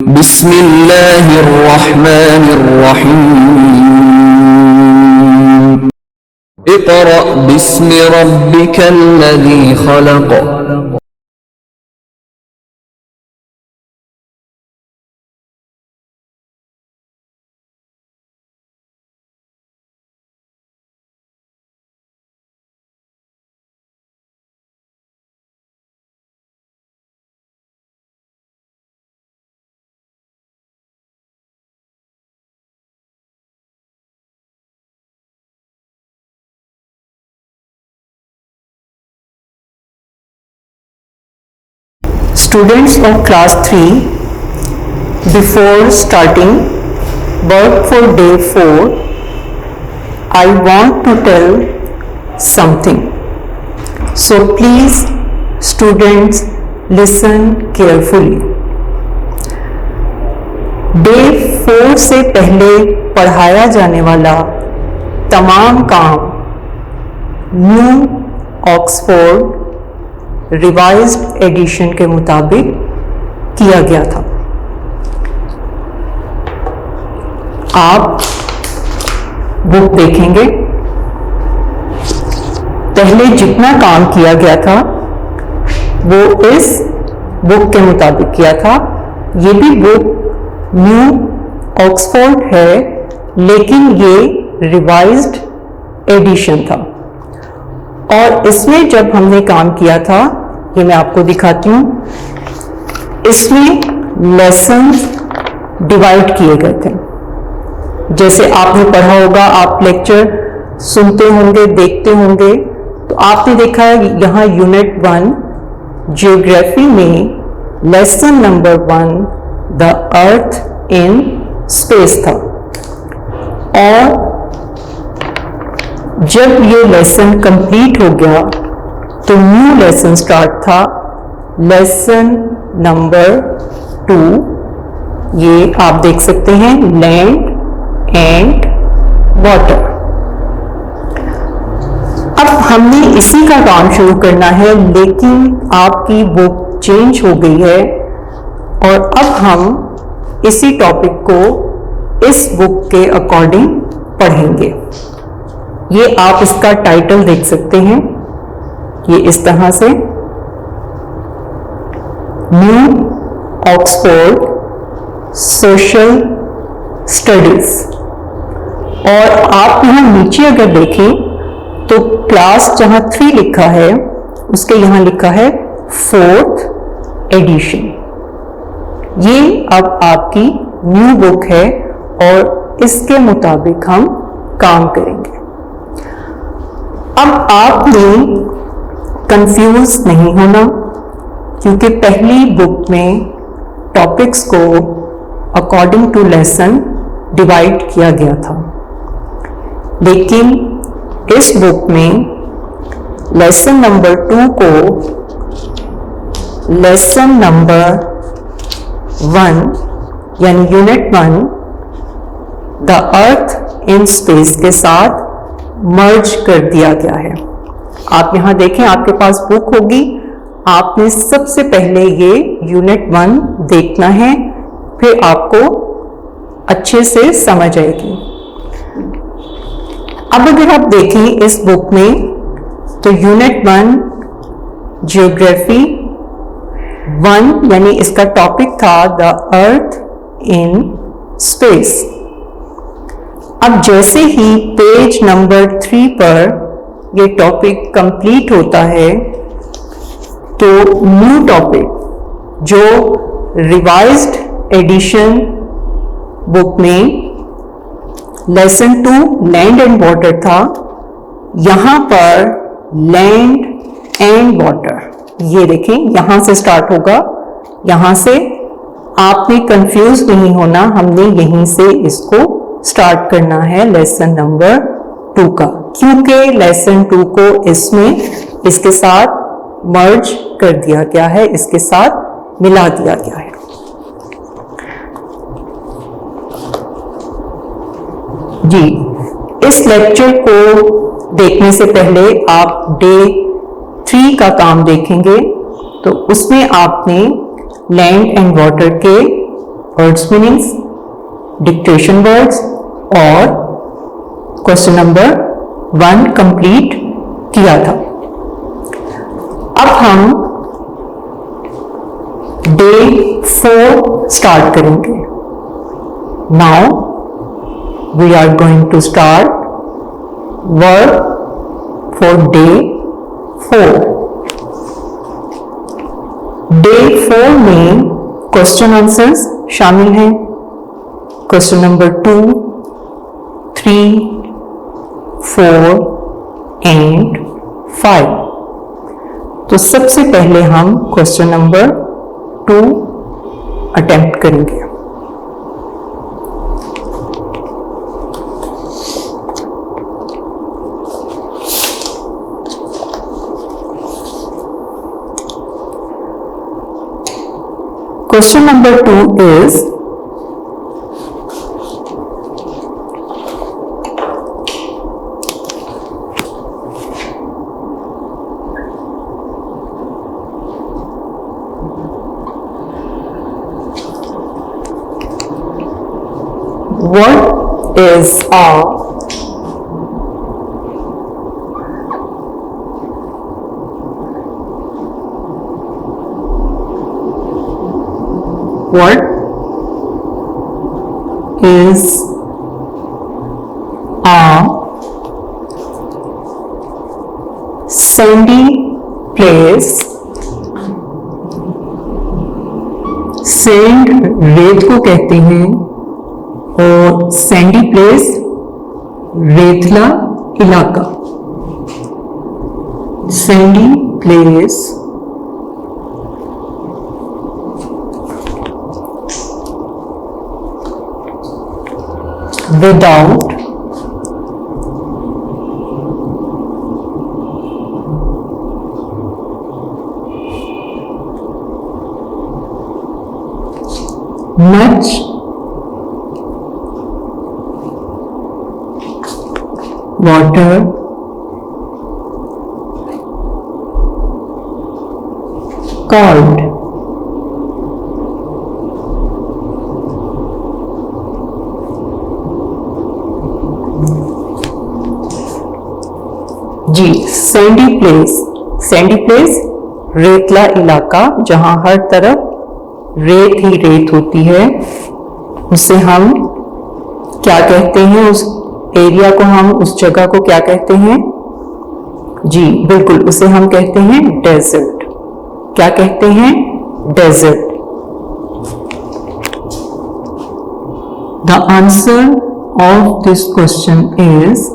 بسم الله الرحمن الرحيم اقرأ باسم ربك الذي خلق Students of class 3, before starting work for day 4, I want to tell something. So please students listen carefully. Day 4 से पहले पढ़ाया जाने वाला तमाम काम न्यू ऑक्सफोर्ड रिवाइज्ड एडिशन के मुताबिक किया गया था। आप बुक देखेंगे, पहले जितना काम किया गया था वो इस बुक के मुताबिक किया था। ये भी बुक न्यू ऑक्सफोर्ड है, लेकिन ये रिवाइज्ड एडिशन था। और इसमें जब हमने काम किया था, ये मैं आपको दिखाती हूँ, इसमें लेसन्स डिवाइड किए गए थे। जैसे आपने पढ़ा होगा, आप लेक्चर सुनते होंगे, देखते होंगे, तो आपने देखा है यहाँ यूनिट 1 जियोग्राफी में lesson number 1 the earth in space था। और जब ये लेसन कंप्लीट हो गया तो न्यू लेसन स्टार्ट था, लेसन नंबर 2। ये आप देख सकते हैं, लैंड एंड वाटर। अब हमने इसी का काम शुरू करना है, लेकिन आपकी बुक चेंज हो गई है और अब हम इसी टॉपिक को इस बुक के अकॉर्डिंग पढ़ेंगे। ये आप इसका टाइटल देख सकते हैं, ये इस तरह से, न्यू ऑक्सफोर्ड सोशल स्टडीज। और आप यहाँ नीचे अगर देखें तो क्लास जहाँ 3 लिखा है, उसके यहाँ लिखा है 4th एडिशन। ये अब आपकी न्यू बुक है और इसके मुताबिक हम काम करेंगे। अब आपने कंफ्यूज नहीं होना, क्योंकि पहली बुक में टॉपिक्स को अकॉर्डिंग टू लेसन डिवाइड किया गया था, लेकिन इस बुक में लेसन नंबर 2 को लेसन नंबर 1 यानी unit 1 the earth in space के साथ मर्ज कर दिया गया है। आप यहाँ देखें, आपके पास बुक होगी, आपने सबसे पहले ये यूनिट 1 देखना है, फिर आपको अच्छे से समझ आएगी। अब अगर आप देखें इस बुक में, तो यूनिट 1 जियोग्राफी 1 यानी इसका टॉपिक था द अर्थ इन स्पेस। अब जैसे ही पेज नंबर 3 पर ये टॉपिक कंप्लीट होता है, तो न्यू टॉपिक जो रिवाइज्ड एडिशन बुक में लेसन 2 लैंड एंड वाटर था, यहाँ पर लैंड एंड वाटर, ये देखें यहाँ से स्टार्ट होगा। यहाँ से आपने कंफ्यूज नहीं होना, हमने यहीं से इसको स्टार्ट करना है लेसन नंबर 2 का, क्योंकि लेसन 2 को इसमें इसके साथ मर्ज कर दिया गया है, इसके साथ मिला दिया गया है। जी, इस लेक्चर को देखने से पहले आप डे 3 का काम देखेंगे, तो उसमें आपने लैंड एंड वाटर के वर्ड्स मीनिंग्स, डिक्टेशन वर्ड्स और क्वेश्चन नंबर 1 कंप्लीट किया था। अब हम डे 4 स्टार्ट करेंगे। Now we are going to start work for day 4। Day 4 में क्वेश्चन आंसर्स शामिल हैं। Question number 2, 3, 4 and 5। तो सबसे पहले हम क्वेश्चन नंबर 2 अटेम्प्ट करेंगे। Question number 2 is what is a what is a sandy place? Sand रेत को कहते हैं और सैंडी प्लेस रेतला इलाका। Sandy place without much water called जी सैंडी प्लेस। सैंडी प्लेस रेतला इलाका जहां हर तरफ रेत ही रेत होती है, उसे हम क्या कहते हैं? उस एरिया को हम, उस जगह को क्या कहते हैं? जी बिल्कुल, उसे हम कहते हैं डेजर्ट। क्या कहते हैं? Desert. The answer of this question is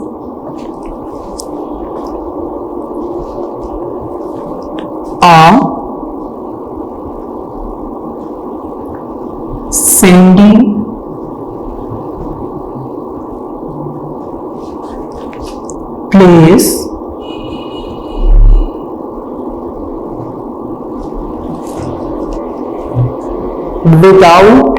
sandy place without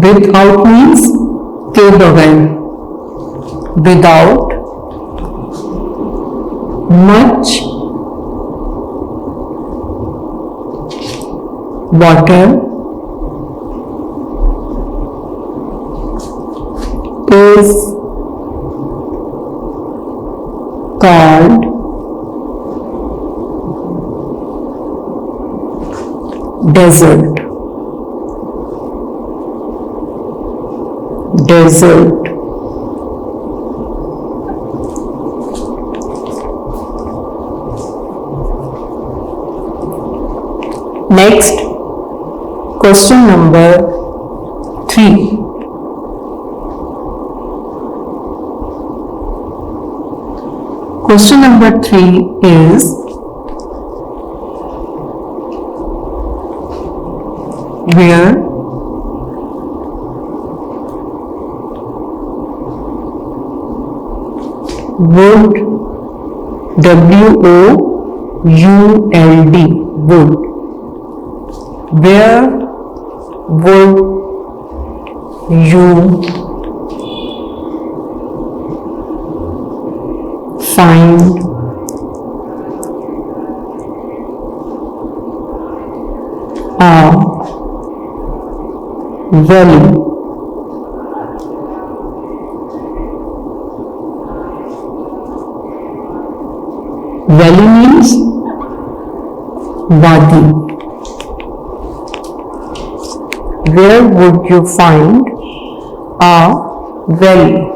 without means के बगैर, without much water is called desert. Desert. Next, question number 3. Question number 3 is where would WOULD would where would you find valley. Valley means wadi. Where would you find a valley?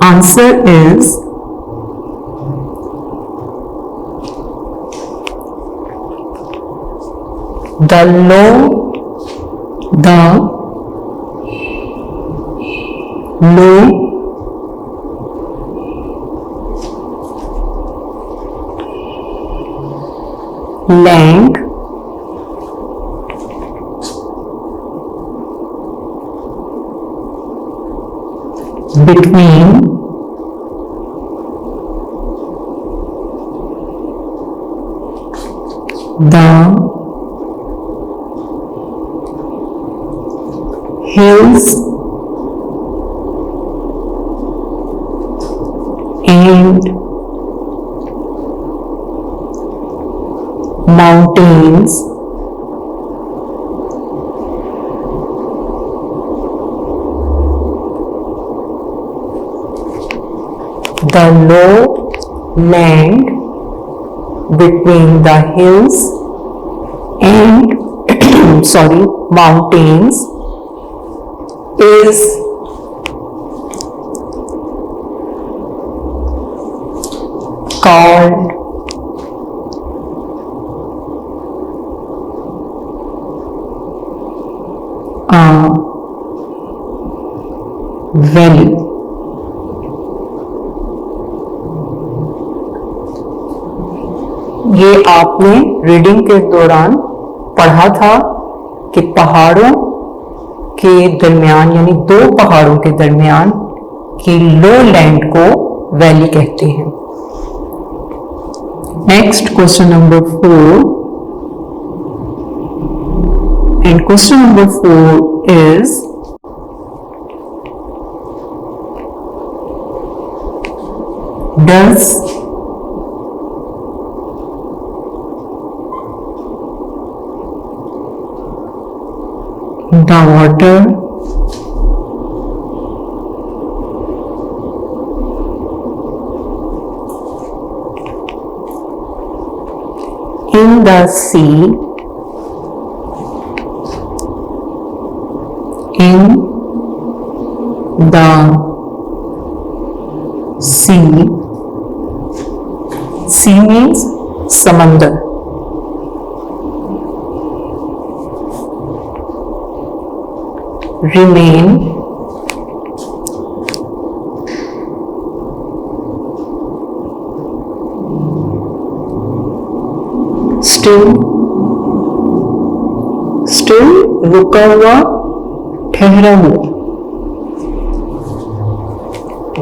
Answer is the low land between the hills and mountains the low land between the hills and mountains is called a valley. ये आपने reading के दौरान पढ़ा था कि पहाड़ों के दरमियान यानी दो पहाड़ों के दरमियान की लो लैंड को वैली कहते हैं. Next question number 4. And question number 4 is does the water in the sea sea means समंदर. Remain still रुका हुआ ठहरा हुआ.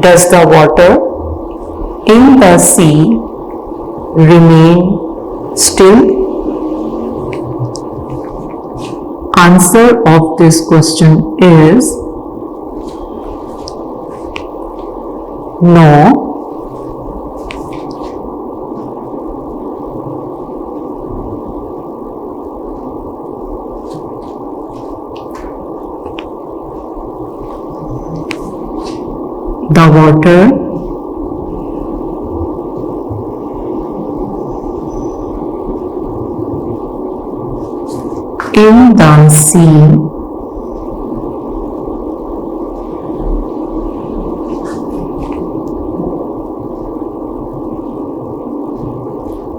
Does the water in the sea remain still? Answer of this question is no. The water in the sea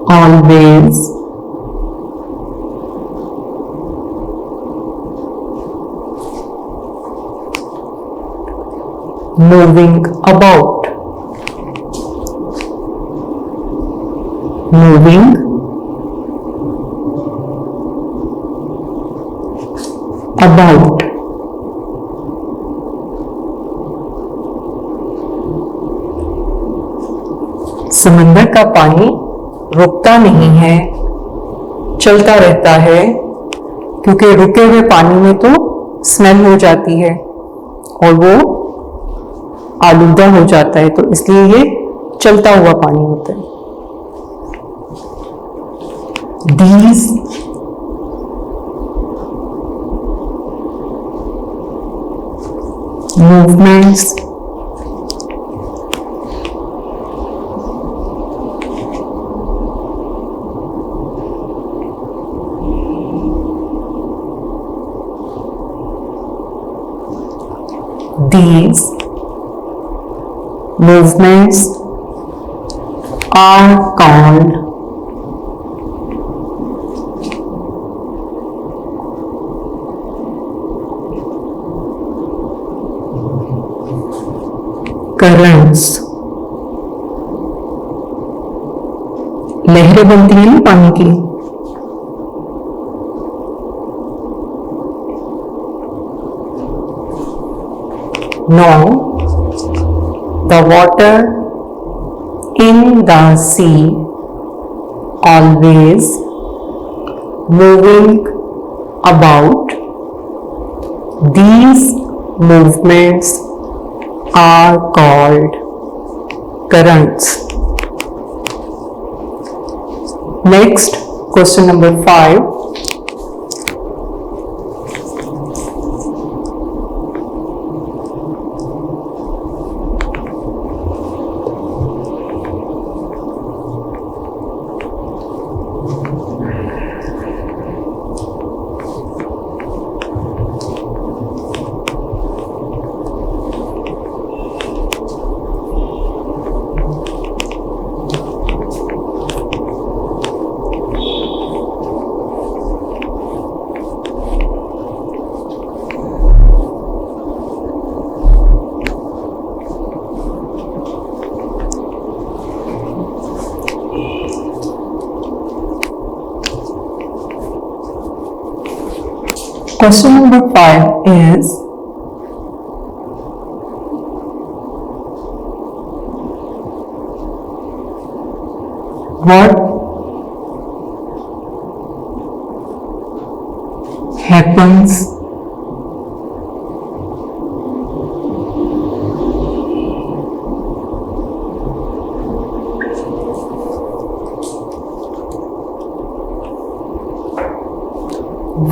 always moving about. Moving about. समंदर का पानी रुकता नहीं है, चलता रहता है, क्योंकि रुके हुए पानी में तो स्मेल हो जाती है और वो आलूदा हो जाता है, तो इसलिए ये चलता हुआ पानी होता है. These movements, these movements are called currents. लहरें बनती हैं ना पानी की, now the water in the sea always moving about. These movements are called currents. Next, question number 5. Question number 5 is, what happens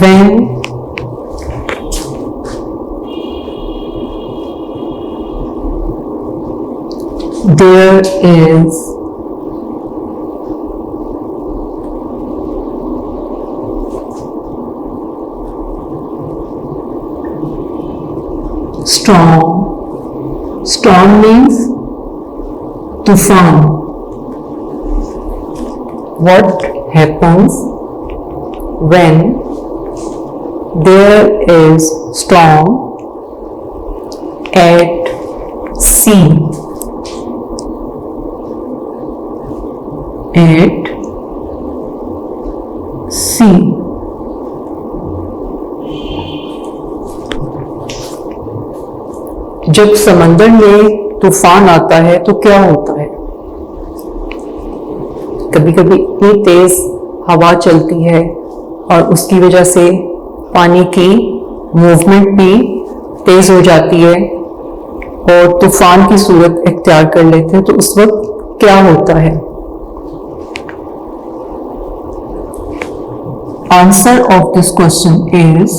when there is storm. Storm means tufan. What happens when there is storm at sea? At sea. जब समंदर में तूफान आता है तो क्या होता है? कभी कभी इतनी तेज हवा चलती है और उसकी वजह से पानी की मूवमेंट भी तेज हो जाती है और तूफान की सूरत इख्तियार कर लेते हैं, तो उस वक्त क्या होता है? Answer of this question is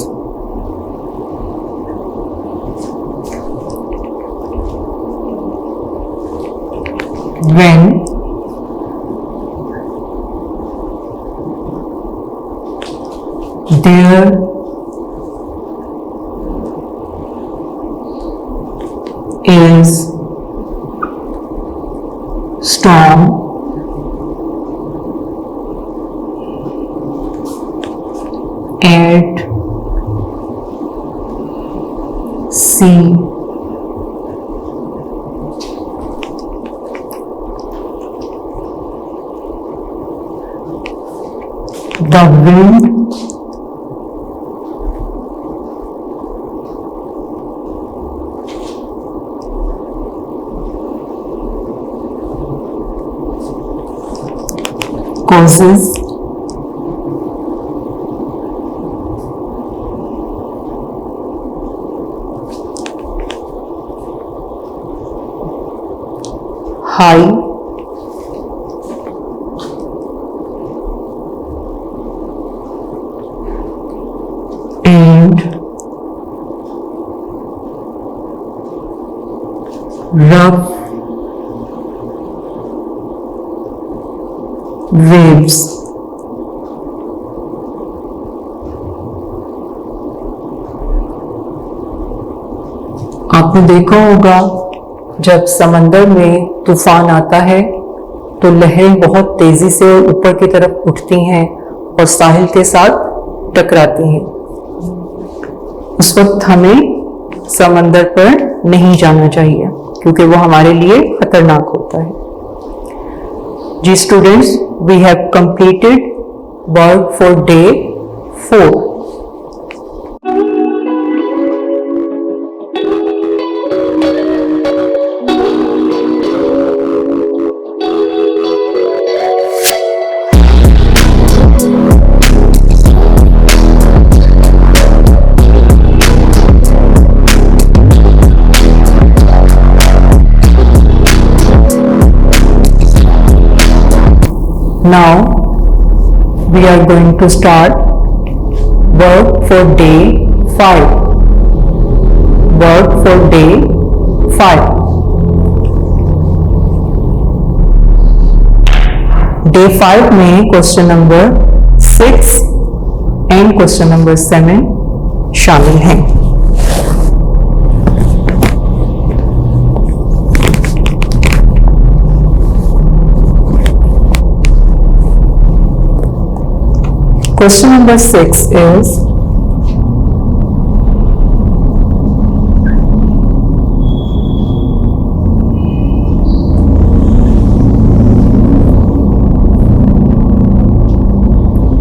when there is storm at sea. The wind causes high and rough waves. आपने देखा होगा जब समंदर में तूफान आता है तो लहरें बहुत तेजी से ऊपर की तरफ उठती हैं और साहिल के साथ टकराती हैं। उस वक्त हमें समंदर पर नहीं जाना चाहिए क्योंकि वो हमारे लिए खतरनाक होता है। जी students, we have completed work for day 4। Now we are going to start work for day 5. Work for day 5. Day 5 में question number 6 and question number 7 शामिल हैं। Question number 6 is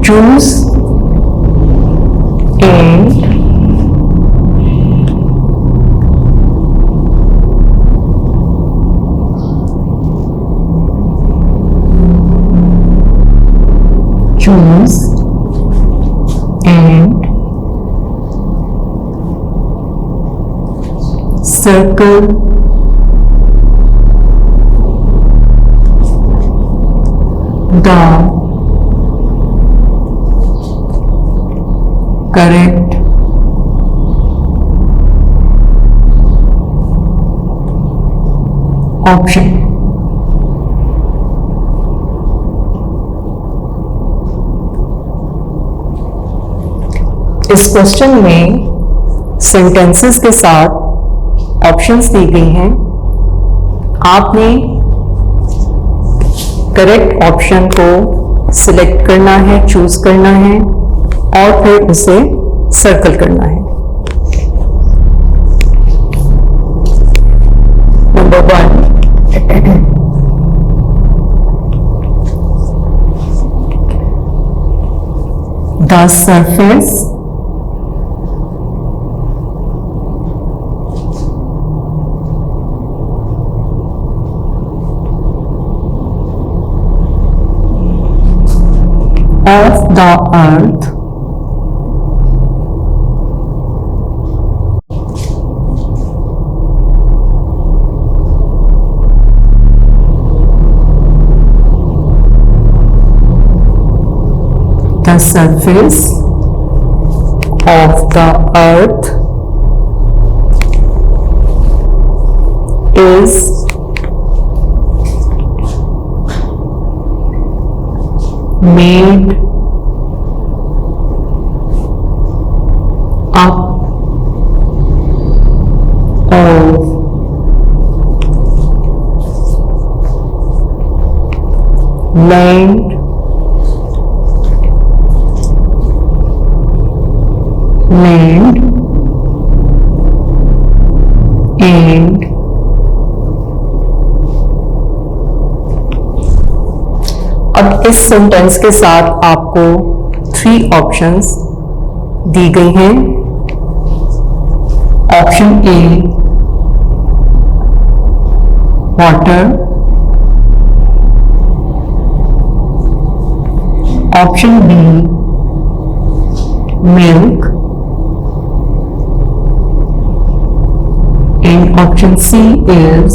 choose and choose and circle the correct option. इस question में sentences के साथ options दी गई हैं। आपने करेक्ट ऑप्शन को सिलेक्ट करना है, चूज करना है और फिर उसे सर्कल करना है। Number 1, the surface of the earth the surface of the earth is made up of land and अब इस सेंटेंस के साथ आपको 3 ऑप्शंस दी गई हैं। Option A water, option B milk and option C is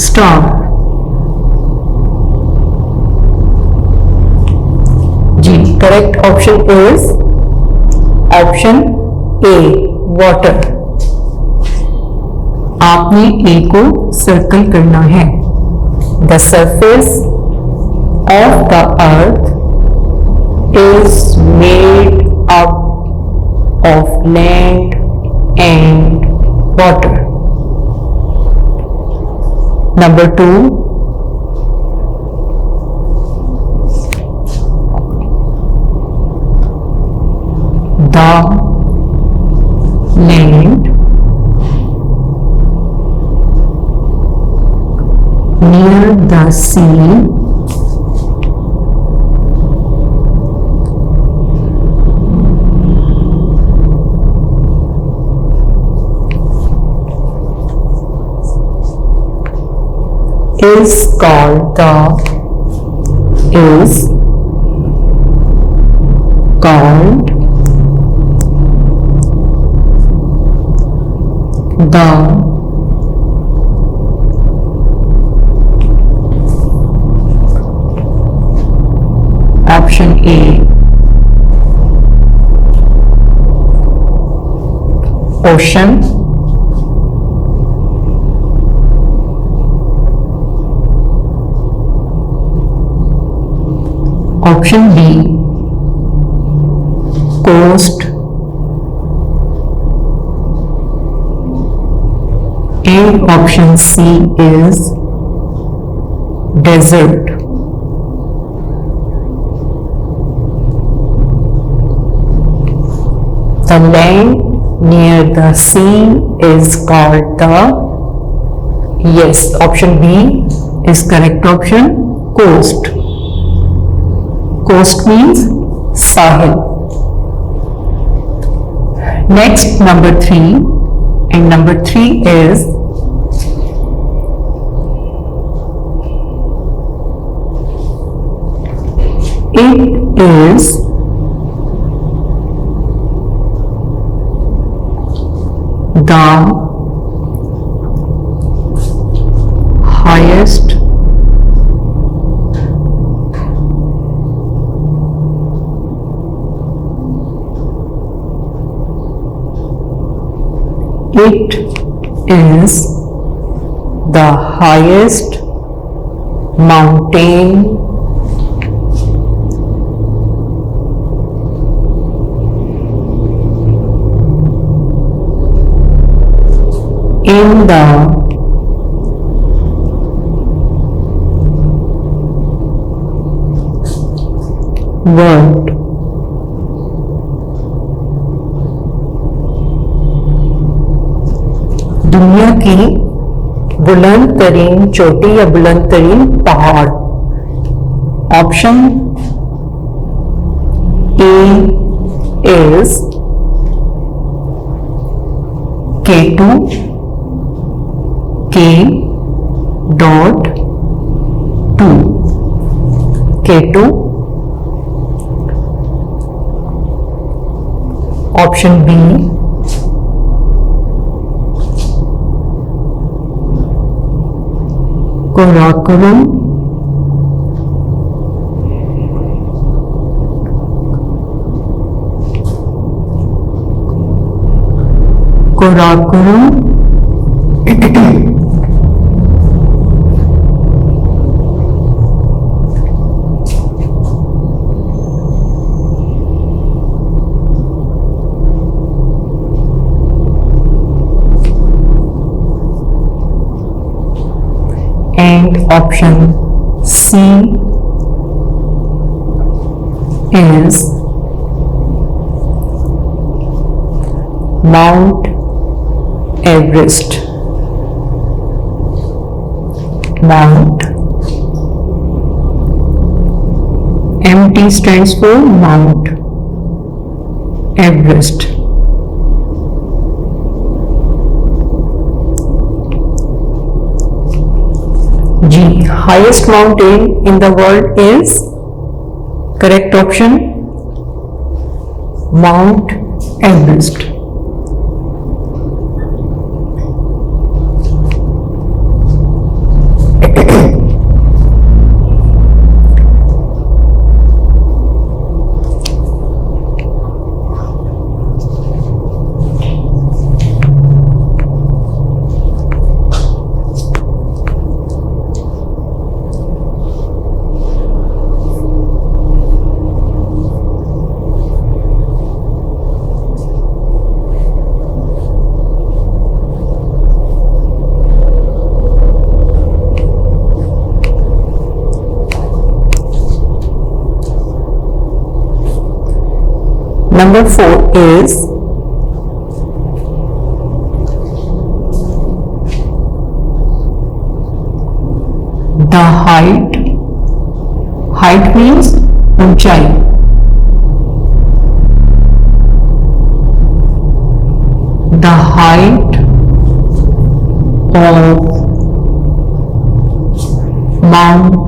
star. Correct option is option A, water. आपने ए को सर्कल करना है। The surface of the earth is made up of land and water. Number 2, the land near the sea is called the option A, ocean, option B, coast, and option C is desert. The land near the sea is called yes, option B is correct option, coast. Coast means sahil. Next, number 3, and number 3 is it is the highest it is the highest mountain in the world. दुनिया की बुलंद तरीन चोटी या बुलंद तरीन पहाड़। Option A is K2 K.2 K2। Option B Karakoram, and option C is Mount Everest. Mount, MT stands for Mount Everest. G, highest mountain in the world is correct option, Mount Everest. Number 4 is the height. Height means ऊंचाई. The height of Mount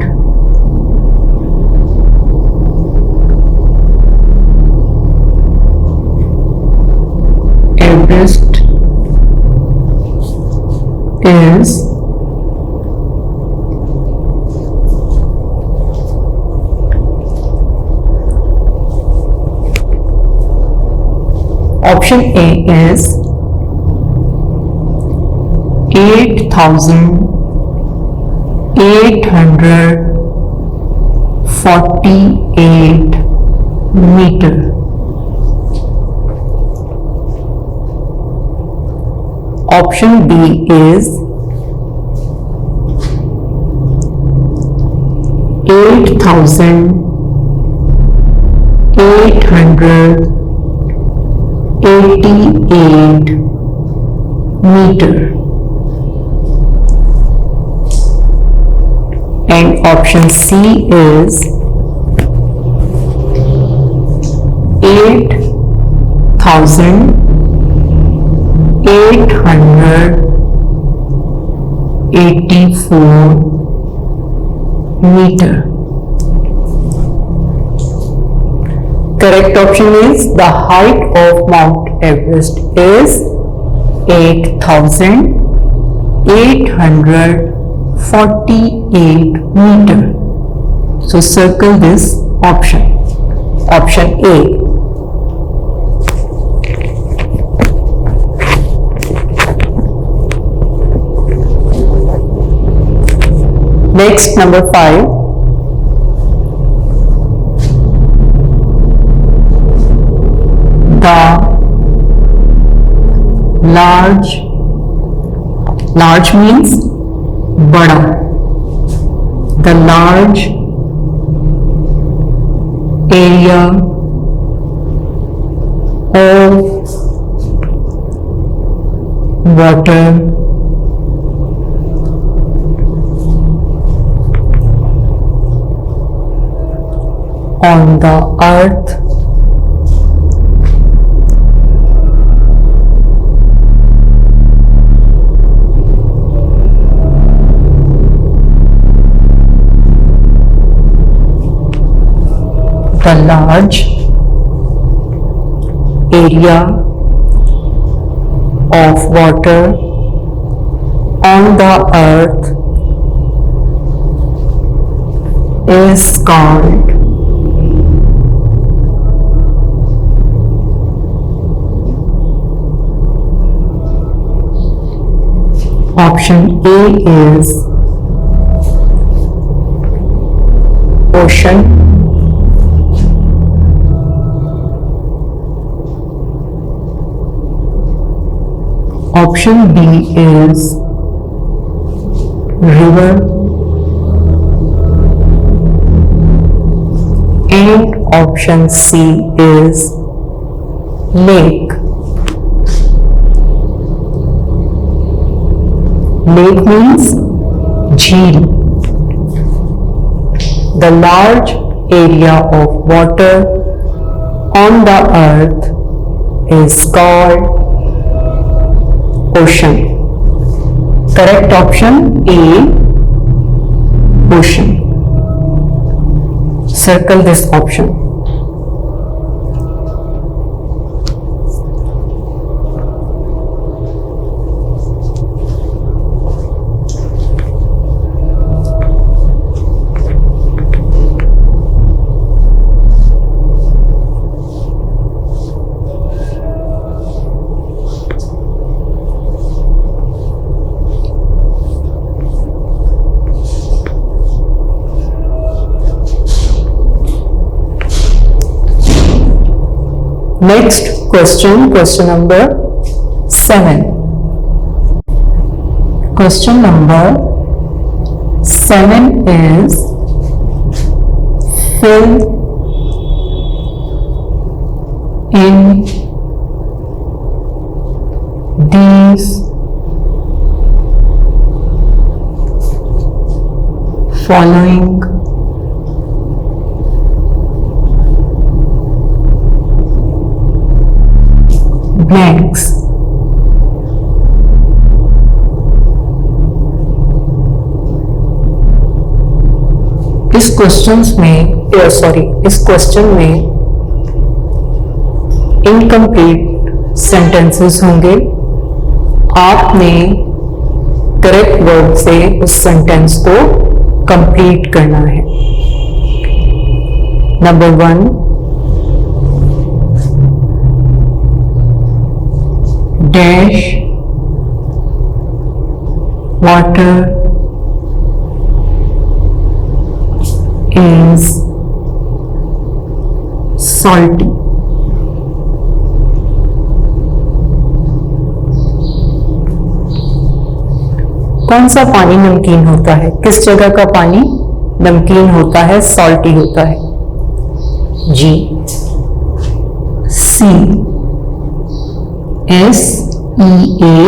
Everest is option A is 8,848 meter. Option B is 8,888 meter. And option C is 8,884 meter. Correct option is the height of Mount Everest is 8,848 meter. So circle this option. Option A. Next, number 5. The large means bada. The large area of water on the earth the large area of water on the earth is called option A is ocean. Option B is river. And option C is lake. Lake means jheel. The large area of water on the earth is called ocean. Correct option A, ocean. Circle this option. Next question, question number 7. Question number 7 is fill in these following blanks. इस question में incomplete sentences होंगे। आपने correct word से उस sentence को complete करना है। Number 1, dash water is salty. कौन सा पानी नमकीन होता है? किस जगह का पानी नमकीन होता है, सॉल्टी होता है? जी, सी, SEA,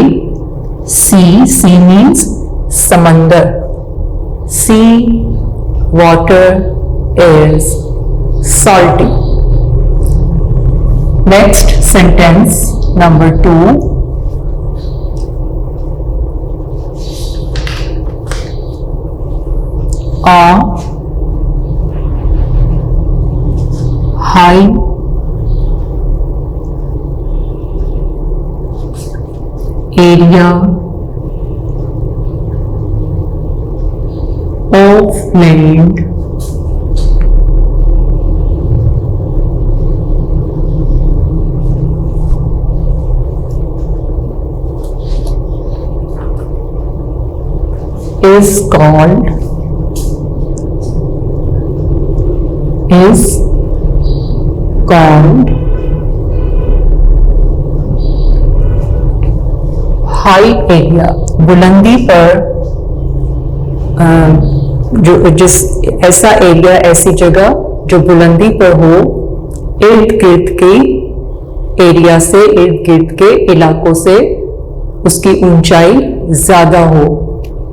सी मीन्स समंदर। सी water is salty. Next sentence, number 2, a high area of land is called high area. बुलंदी पर जिस ऐसा एरिया, ऐसी जगह जो बुलंदी पर हो, इर्द गिर्द के एरिया से, इर्द गिर्द के इलाकों से उसकी ऊंचाई ज्यादा हो,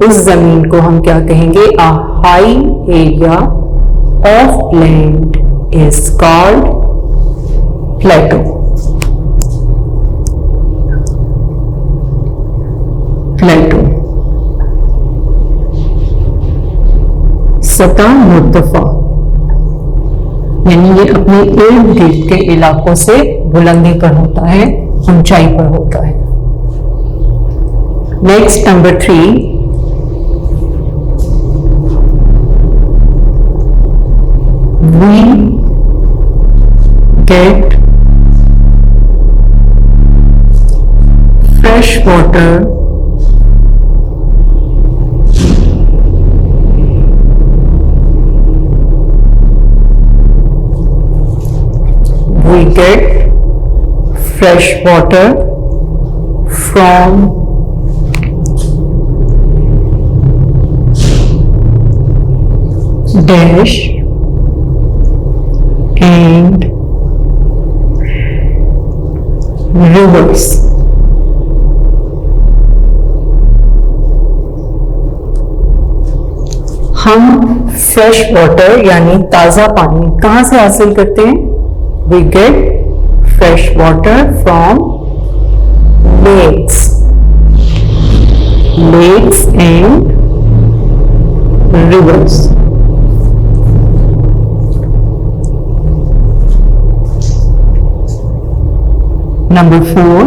उस जमीन को हम क्या कहेंगे? A high area of land is called plateau. Plateau सतह मुर्तफा, यानी ये अपने इर्द गिर्द के इलाकों से बुलंदी पर होता है, ऊंचाई पर होता है। Next, number 3, we get fresh water from dash and rivers। हम फ्रेश वाटर यानी ताजा पानी कहां से हासिल करते हैं? We get fresh water from lakes and rivers। Number 4,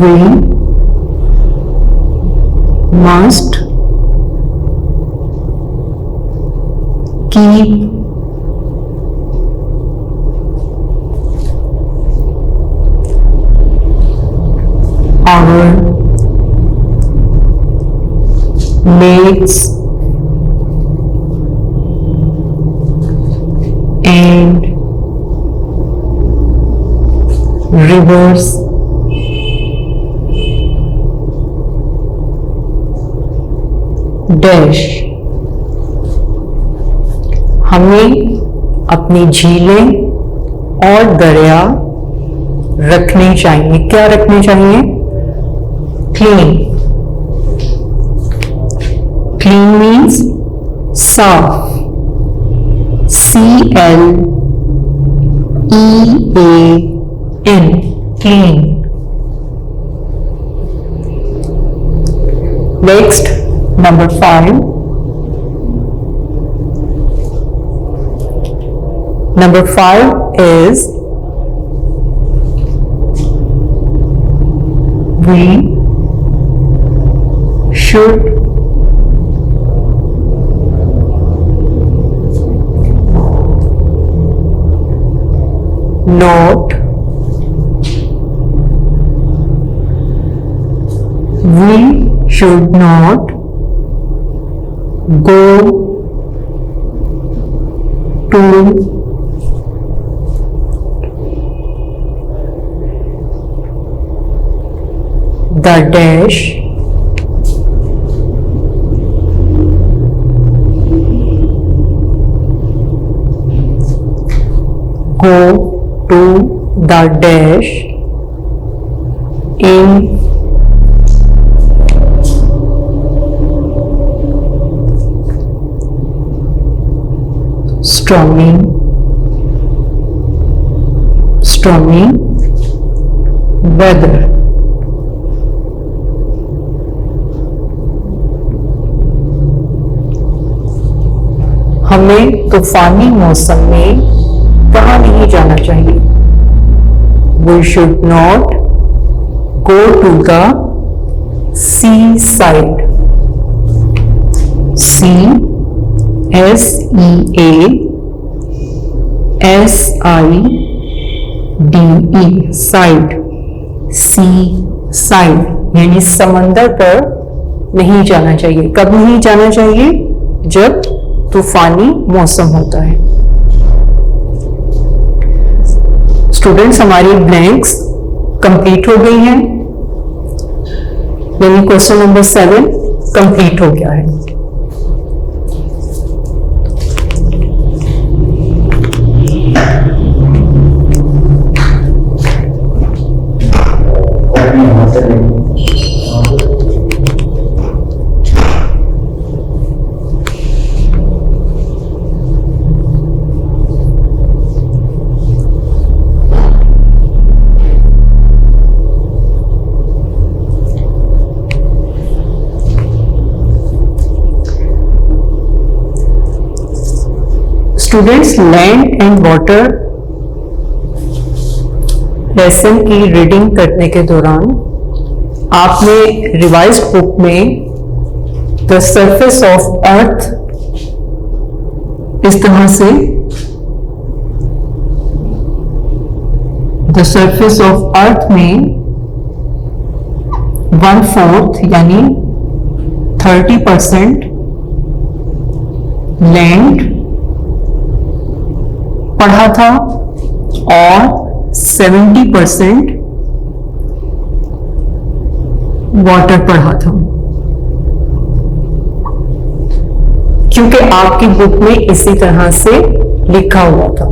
we must keep our lakes and rivers dash. हमें अपनी झीलें और दरिया रखने चाहिए। क्या रखने चाहिए? क्लीन। क्लीन मीन्स साफ। CLEAN, clean। Next, number 5. Number 5 is we should not go to the dash go to the dash in stormy weather। हमें तूफानी मौसम में कहाँ नहीं जाना चाहिए? We should not go to the seaside। CEASIDE, side. Seaside यानी समंदर पर नहीं जाना चाहिए। कब नहीं जाना चाहिए? जब तूफानी मौसम होता है। स्टूडेंट्स, हमारी ब्लैंक्स कंप्लीट हो गई हैं, यानी क्वेश्चन नंबर 7 कंप्लीट हो गया है। Students, land and water lesson की रीडिंग करने के दौरान आपने रिवाइज्ड बुक में द सरफेस ऑफ अर्थ इस तरह से द सरफेस ऑफ अर्थ में 1/4 यानी 30% लैंड पढ़ा था और 70% वाटर पढ़ा था। क्योंकि आपकी बुक में इसी तरह से लिखा हुआ था।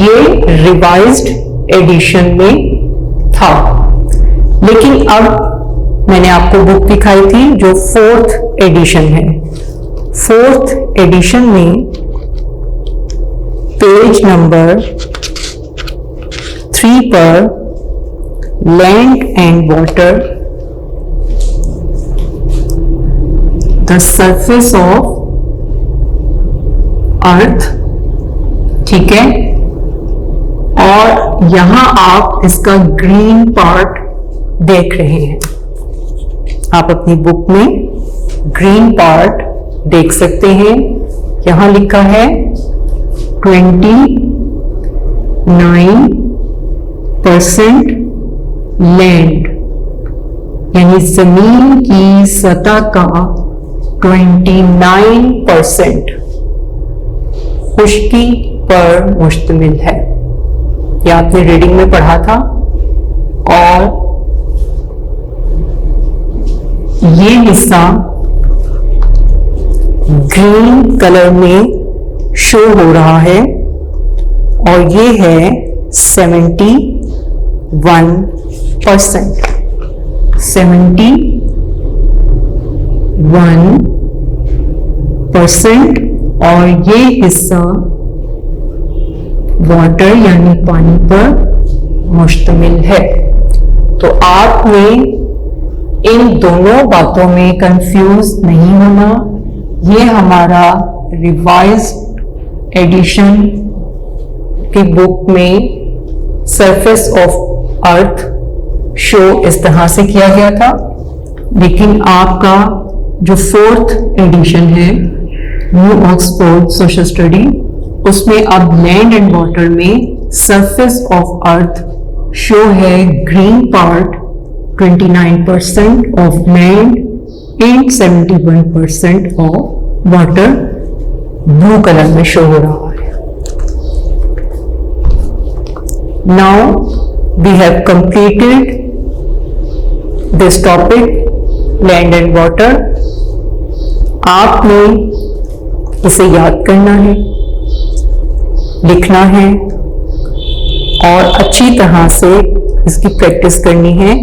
ये रिवाइज्ड एडिशन में था, लेकिन अब मैंने आपको बुक दिखाई थी जो 4th एडिशन है। 4th एडिशन में पेज नंबर 3 पर land and water the surface of अर्थ, ठीक है, और यहां आप इसका ग्रीन पार्ट देख रहे हैं। आप अपनी बुक में ग्रीन पार्ट देख सकते हैं। यहां लिखा है 29% लैंड, यानी जमीन की सतह का 29% खुश्की पर मुश्तमिल है। ये आपने रीडिंग में पढ़ा था। और ये हिस्सा ग्रीन कलर में शो हो रहा है और ये है 71%। 71% और ये हिस्सा वाटर यानी पानी पर मुश्तमिल है। तो आपने इन दोनों बातों में कंफ्यूज नहीं होना। ये हमारा रिवाइज्ड एडिशन की बुक में सरफेस ऑफ अर्थ शो इस तरह से किया गया था, लेकिन आपका जो 4th एडिशन है न्यू ऑक्सफोर्ड सोशल स्टडी, उसमें अब लैंड एंड वाटर में सरफेस ऑफ अर्थ शो है green part 29% of land and 71% of water blue colour में शो हो रहा है। Now we have completed this topic land and water. आपने इसे याद करना है, लिखना है और अच्छी तरह से इसकी प्रैक्टिस करनी है।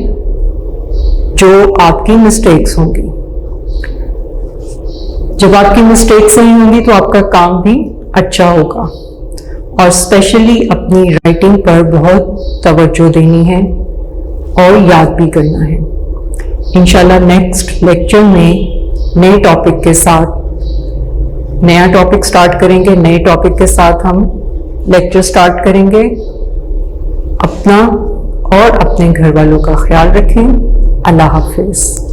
जो आपकी मिस्टेक्स होंगी, जब आपकी मिस्टेक्स नहीं होंगी तो आपका काम भी अच्छा होगा। और स्पेशली अपनी राइटिंग पर बहुत तवज्जो देनी है और याद भी करना है। इंशाल्लाह नेक्स्ट लेक्चर में नए टॉपिक के साथ नया टॉपिक स्टार्ट करेंगे। नए टॉपिक के साथ हम लेक्चर स्टार्ट करेंगे। अपना और अपने घर वालों का ख्याल रखें। अल्लाह हाफिज।